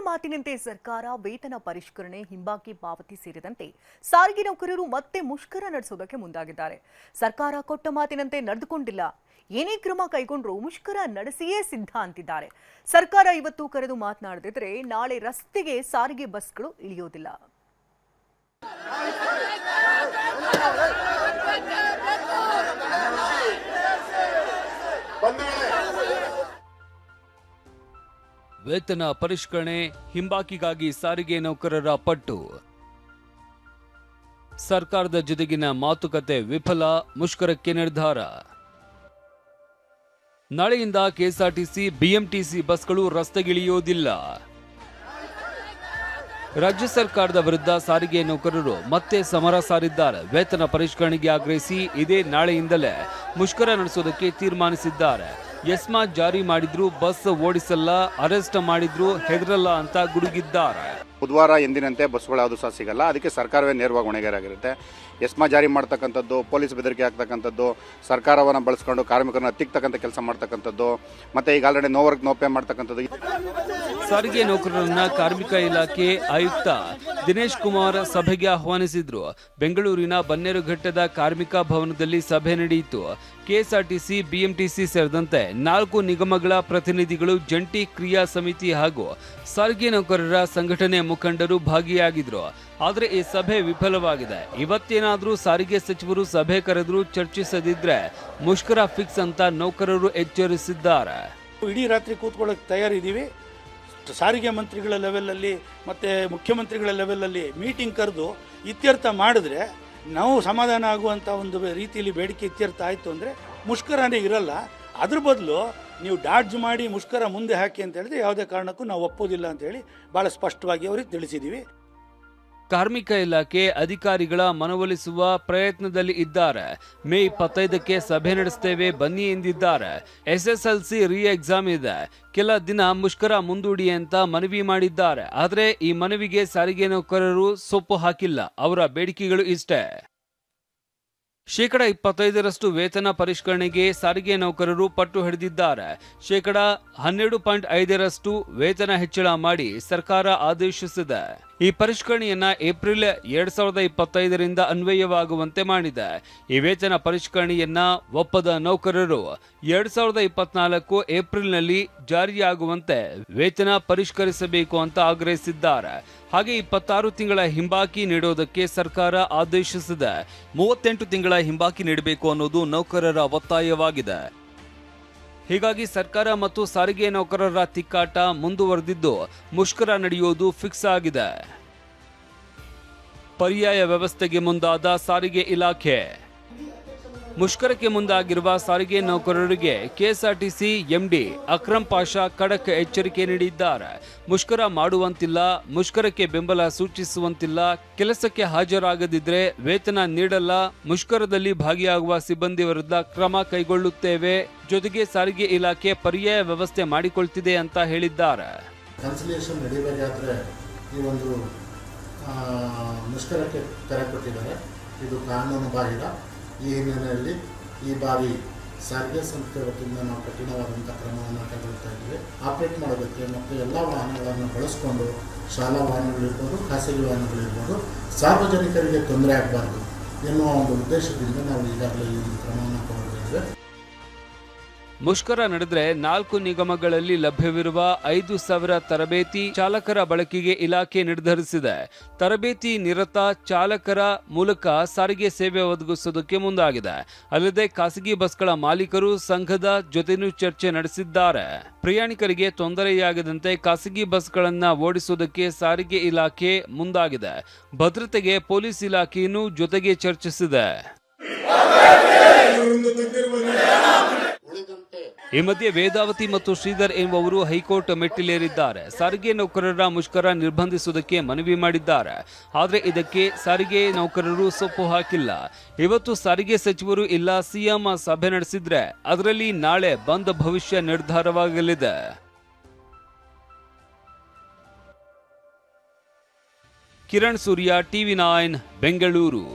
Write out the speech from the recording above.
ಮಾತಿನಂತೆ ಸರ್ಕಾರ ವೇತನ ಪರಿಷ್ಕರಣೆ, ಹಿಂಬಾಕಿ ಪಾವತಿ ಸೇರಿದಂತೆ ಸಾರಿಗೆ ನೌಕರರು ಮತ್ತೆ ಮುಷ್ಕರ ನಡೆಸುವುದಕ್ಕೆ ಮುಂದಾಗಿದ್ದಾರೆ. ಸರ್ಕಾರ ಕೊಟ್ಟ ಮಾತಿನಂತೆ ನಡೆದುಕೊಂಡಿಲ್ಲ. ಏನೇ ಕ್ರಮ ಕೈಗೊಂಡ್ರೂ ಮುಷ್ಕರ ನಡೆಸಿಯೇ ಸಿದ್ಧ ಅಂತಿದ್ದಾರೆ. ಸರ್ಕಾರ ಇವತ್ತು ಕರೆದು ಮಾತನಾಡದಿದ್ರೆ ನಾಳೆ ರಸ್ತೆಗೆ ಸಾರಿಗೆ ಬಸ್ಗಳು ಇಳಿಯೋದಿಲ್ಲ. ವೇತನ ಪರಿಷ್ಕರಣೆ, ಹಿಂಬಾಕಿಗಾಗಿ ಸಾರಿಗೆ ನೌಕರರ ಪಟ್ಟು. ಸರ್ಕಾರದ ಜೊತೆಗಿನ ಮಾತುಕತೆ ವಿಫಲ, ಮುಷ್ಕರಕ್ಕೆ ನಿರ್ಧಾರ. ನಾಳೆಯಿಂದ ಕೆಎಸ್ಆರ್ಟಿಸಿ, ಬಿಎಂಟಿಸಿ ಬಸ್ಗಳು ರಸ್ತೆಗಿಳಿಯೋದಿಲ್ಲ. ರಾಜ್ಯ ಸರ್ಕಾರದ ವಿರುದ್ಧ ಸಾರಿಗೆ ನೌಕರರು ಮತ್ತೆ ಸಮರ ಸಾರಿದ್ದಾರೆ. ವೇತನ ಪರಿಷ್ಕರಣೆಗೆ ಆಗ್ರಹಿಸಿ ಇದೇ ನಾಳೆಯಿಂದಲೇ ಮುಷ್ಕರ ನಡೆಸೋದಕ್ಕೆ ತೀರ್ಮಾನಿಸಿದ್ದಾರೆ. ಎಸ್ಮಾ ಜಾರಿ ಮಾಡಿದ್ರು ಬಸ್ ಓಡಿಸಲ್ಲ, ಅರೆಸ್ಟ್ ಮಾಡಿದ್ರು ಹೆದರಲ್ಲ ಅಂತ ಗುಡುಗಿದ್ದಾರೆ. ಬುಧವಾರ ಎಂದಿನಂತೆ ಬಸ್ಗಳು ಯಾವುದು ಸಹ ಸಿಗಲ್ಲ. ಅದಕ್ಕೆ ಸರ್ಕಾರವೇ ನೇರವಾಗಿ ಹೊಣೆಗಾರಾಗಿರುತ್ತೆ. ಎಸ್ಮಾ ಜಾರಿ ಮಾಡ್ತಕ್ಕಂಥದ್ದು, ಪೊಲೀಸ್ ಬೆದರಿಕೆ ಆಗ್ತಕ್ಕಂಥದ್ದು, ಸರ್ಕಾರವನ್ನು ಬಳಸ್ಕೊಂಡು ಕಾರ್ಮಿಕರನ್ನ ಹತ್ತಿಕ್ಕತಕ್ಕಂಥ ಕೆಲಸ ಮಾಡ್ತಕ್ಕಂಥದ್ದು, ಮತ್ತೆ ಈಗ already no work no pay ಮಾಡ್ತಕ್ಕಂಥದ್ದು. ಸಾರಿಗೆ ನೌಕರರನ್ನ ಕಾರ್ಮಿಕ ಇಲಾಖೆ ಆಯುಕ್ತ ದಿನೇಶ್ ಕುಮಾರ್ ಸಭೆಗೆ ಆಹ್ವಾನಿಸಿದ್ರು. ಬೆಂಗಳೂರಿನ ಬನ್ನೇರುಘಟ್ಟದ ಕಾರ್ಮಿಕ ಭವನದಲ್ಲಿ ಸಭೆ ನಡೆಯಿತು. ಕೆಎಸ್ಆರ್ಟಿಸಿ, ಬಿಎಂಟಿಸಿ ಸೇರಿದಂತೆ 4 ನಿಗಮಗಳ ಪ್ರತಿನಿಧಿಗಳು, ಜಂಟಿ ಕ್ರಿಯಾ ಸಮಿತಿ ಹಾಗೂ ಸಾರಿಗೆ ನೌಕರರ ಸಂಘಟನೆ ಮುಖಂಡರು ಭಾಗಿಯಾಗಿದ್ರು. ಆದರೆ ಈ ಸಭೆ ವಿಫಲವಾಗಿದೆ. ಇವತ್ತೇನಾದ್ರೂ ಸಾರಿಗೆ ಸಚಿವರು ಸಭೆ ಕರೆದ್ರು ಚರ್ಚಿಸದಿದ್ರೆ ಮುಷ್ಕರ ಫಿಕ್ಸ್ ಅಂತ ನೌಕರರು ಎಚ್ಚರಿಸಿದ್ದಾರೆ. ಇಡೀ ರಾತ್ರಿ ಕೂತ್ಕೊಳ್ಳೋಕೆ ತಯಾರಿದ್ದೀವಿ. ಸಾರಿಗೆ ಮಂತ್ರಿಗಳ ಲೆವೆಲಲ್ಲಿ ಮತ್ತು ಮುಖ್ಯಮಂತ್ರಿಗಳ ಲೆವೆಲಲ್ಲಿ ಮೀಟಿಂಗ್ ಕರೆದು ಇತ್ಯರ್ಥ ಮಾಡಿದ್ರೆ ನಾವು ಸಮಾಧಾನ ಆಗುವಂಥ ಒಂದು ರೀತಿಯಲ್ಲಿ ಬೇಡಿಕೆ ಇತ್ಯರ್ಥ ಆಯಿತು ಅಂದರೆ ಮುಷ್ಕರನೇ ಇರಲ್ಲ. ಅದ್ರ ಬದಲು ನೀವು ಡಾಡ್ಜ್ ಮಾಡಿ ಮುಷ್ಕರ ಮುಂದೆ ಹಾಕಿ ಅಂತ ಹೇಳಿದ್ರೆ ಯಾವುದೇ ಕಾರಣಕ್ಕೂ ನಾವು ಒಪ್ಪೋದಿಲ್ಲ ಅಂತ ಹೇಳಿ ಭಾಳ ಸ್ಪಷ್ಟವಾಗಿ ಅವ್ರಿಗೆ ತಿಳಿಸಿದ್ದೀವಿ. ಕಾರ್ಮಿಕ ಇಲಾಖೆ ಅಧಿಕಾರಿಗಳ ಮನವೊಲಿಸುವ ಪ್ರಯತ್ನದಲ್ಲಿ ಇದ್ದಾರೆ. ಮೇ 25ಕ್ಕೆ ಸಭೆ ನಡೆಸ್ತೇವೆ ಬನ್ನಿ ಎಂದಿದ್ದಾರೆ. SSLC ರೀ ಎಕ್ಸಾಮ್ ಇದೆ, ಕೆಲ ದಿನ ಮುಷ್ಕರ ಮುಂದೂಡಿ ಅಂತ ಮನವಿ ಮಾಡಿದ್ದಾರೆ. ಆದರೆ ಈ ಮನವಿಗೆ ಸಾರಿಗೆ ನೌಕರರು ಸೊಪ್ಪು ಹಾಕಿಲ್ಲ. ಅವರ ಬೇಡಿಕೆಗಳು ಇಷ್ಟೇ. 25% ವೇತನ ಪರಿಷ್ಕರಣೆಗೆ ಸಾರಿಗೆ ನೌಕರರು ಪಟ್ಟು ಹಿಡಿದಿದ್ದಾರೆ. 12.5% ವೇತನ ಹೆಚ್ಚಳ ಮಾಡಿ ಸರ್ಕಾರ ಆದೇಶಿಸಿದೆ. ಈ ಪರಿಷ್ಕರಣೆಯನ್ನ ಏಪ್ರಿಲ್ 2025ರಿಂದ ಅನ್ವಯವಾಗುವಂತೆ ಮಾಡಿದೆ. ಈ ವೇತನ ಪರಿಷ್ಕರಣೆಯನ್ನ ಒಪ್ಪದ ನೌಕರರು 2024 ಏಪ್ರಿಲ್ನಲ್ಲಿ ಜಾರಿಯಾಗುವಂತೆ ವೇತನ ಪರಿಷ್ಕರಿಸಬೇಕು ಅಂತ ಆಗ್ರಹಿಸಿದ್ದಾರೆ. ಹಾಗೆ 26 ತಿಂಗಳ ಹಿಂಬಾಕಿ ನೀಡೋದಕ್ಕೆ ಸರ್ಕಾರ ಆದೇಶಿಸಿದೆ. 38 ತಿಂಗಳ ಹಿಂಬಾಕಿ ನೀಡಬೇಕು ಅನ್ನೋದು ನೌಕರರ ಒತ್ತಾಯವಾಗಿದೆ. ಹೀಗಾಗಿ ಸರ್ಕಾರ ಮತ್ತು ಸಾರಿಗೆ ನೌಕರರ ತಿಕ್ಕಾಟ ಮುಂದುವರೆದಿದ್ದು ಮುಷ್ಕರ ನಡೆಯೋದು ಫಿಕ್ಸ್ ಆಗಿದೆ. ಪರ್ಯಾಯ ವ್ಯವಸ್ಥೆಗೆ ಮುಂದಾದ ಸಾರಿಗೆ ಇಲಾಖೆ. ಮುಷ್ಕರಕ್ಕೆ ಮುಂದಾಗಿರುವ ಸಾರಿಗೆ ನೌಕರರಿಗೆ ಕೆಎಸ್ಆರ್ಟಿಸಿ ಎಂಡಿ ಅಕ್ರಮ್ ಪಾಷಾ ಖಡಕ್ ಎಚ್ಚರಿಕೆ ನೀಡಿದ್ದಾರೆ. ಮುಷ್ಕರ ಮಾಡುವಂತಿಲ್ಲ, ಮುಷ್ಕರಕ್ಕೆ ಬೆಂಬಲ ಸೂಚಿಸುವಂತಿಲ್ಲ, ಕೆಲಸಕ್ಕೆ ಹಾಜರಾಗದಿದ್ರೆ ವೇತನ ನೀಡಲ್ಲ, ಮುಷ್ಕರದಲ್ಲಿ ಭಾಗಿಯಾಗುವ ಸಿಬ್ಬಂದಿ ವಿರುದ್ಧ ಕ್ರಮ ಕೈಗೊಳ್ಳುತ್ತೇವೆ, ಜೊತೆಗೆ ಸಾರಿಗೆ ಇಲಾಖೆ ಪರ್ಯಾಯ ವ್ಯವಸ್ಥೆ ಮಾಡಿಕೊಳ್ತಿದೆ ಅಂತ ಹೇಳಿದ್ದಾರೆ. ಕನ್ಸಿಲಿಯೇಷನ್ ನಡೀಬೇಕಾದ್ರೆ ಈ ಒಂದು ಮುಷ್ಕರಕ್ಕೆ ಕರೆ ಕೊಟ್ಟಿದ್ದಾರೆ. ಇದು ಕಾನೂನು ಬಾಹಿರ. ಈ ಹಿನ್ನೆಲೆಯಲ್ಲಿ ಈ ಬಾರಿ ಸಾರಿಗೆ ಸಂಸ್ಥೆ ವತಿಯಿಂದ ನಾವು ಕಠಿಣವಾದಂಥ ಕ್ರಮವನ್ನು ಕೈಗೊಳ್ತಾ ಇದ್ದೀವಿ. ಆಪರೇಟ್ ಮಾಡೋದಕ್ಕೆ ಮತ್ತು ಎಲ್ಲ ವಾಹನಗಳನ್ನು ಬಳಸಿಕೊಂಡು ಶಾಲಾ ವಾಹನಗಳಿರ್ಬೋದು, ಖಾಸಗಿ ವಾಹನಗಳಿರ್ಬೋದು, ಸಾರ್ವಜನಿಕರಿಗೆ ತೊಂದರೆ ಆಗಬಾರ್ದು ಎನ್ನುವ ಒಂದು ಉದ್ದೇಶದಿಂದ ನಾವು ಈಗಾಗಲೇ ಈ ಕ್ರಮವನ್ನು ತಗೊಂಡಿದ್ದೇವೆ. ಮುಷ್ಕರ ನಡೆದ್ರೆ 4 ನಿಗಮಗಳಲ್ಲಿ ಲಭ್ಯವಿರುವ 5,000 ತರಬೇತಿ ಚಾಲಕರ ಬಳಕೆಗೆ ಇಲಾಖೆ ನಿರ್ಧರಿಸಿದೆ. ತರಬೇತಿ ನಿರತ ಚಾಲಕರ ಮೂಲಕ ಸಾರಿಗೆ ಸೇವೆ ಒದಗಿಸುವುದಕ್ಕೆ ಮುಂದಾಗಿದೆ. ಅಲ್ಲದೆ ಖಾಸಗಿ ಬಸ್ಗಳ ಮಾಲೀಕರು ಸಂಘದ ಜೊತೆನೂ ಚರ್ಚೆ ನಡೆಸಿದ್ದಾರೆ. ಪ್ರಯಾಣಿಕರಿಗೆ ತೊಂದರೆಯಾಗದಂತೆ ಖಾಸಗಿ ಬಸ್ಗಳನ್ನ ಓಡಿಸುವುದಕ್ಕೆ ಸಾರಿಗೆ ಇಲಾಖೆ ಮುಂದಾಗಿದೆ. ಭದ್ರತೆಗೆ ಪೊಲೀಸ್ ಇಲಾಖೆಯನ್ನು ಜೊತೆಗೆ ಚರ್ಚಿಸಿದೆ. ಈ ಮಧ್ಯೆ ವೇದಾವತಿ ಮತ್ತು ಶ್ರೀಧರ್ ಎಂಬುವರು ಹೈಕೋರ್ಟ್ ಮೆಟ್ಟಿಲೇರಿದ್ದಾರೆ. ಸಾರಿಗೆ ನೌಕರರ ಮುಷ್ಕರ ನಿರ್ಬಂಧಿಸುವುದಕ್ಕೆ ಮನವಿ ಮಾಡಿದ್ದಾರೆ. ಆದರೆ ಇದಕ್ಕೆ ಸಾರಿಗೆ ನೌಕರರು ಸೊಪ್ಪು ಹಾಕಿಲ್ಲ. ಇವತ್ತು ಸಾರಿಗೆ ಸಚಿವರು ಇಲ್ಲ ಸಿಎಂ ಸಭೆ ನಡೆಸಿದ್ರೆ ಅದರಲ್ಲಿ ನಾಳೆ ಬಂದ್ ಭವಿಷ್ಯ ನಿರ್ಧಾರವಾಗಲಿದೆ. ಕಿರಣ್ ಸೂರ್ಯ, TV9 ಬೆಂಗಳೂರು.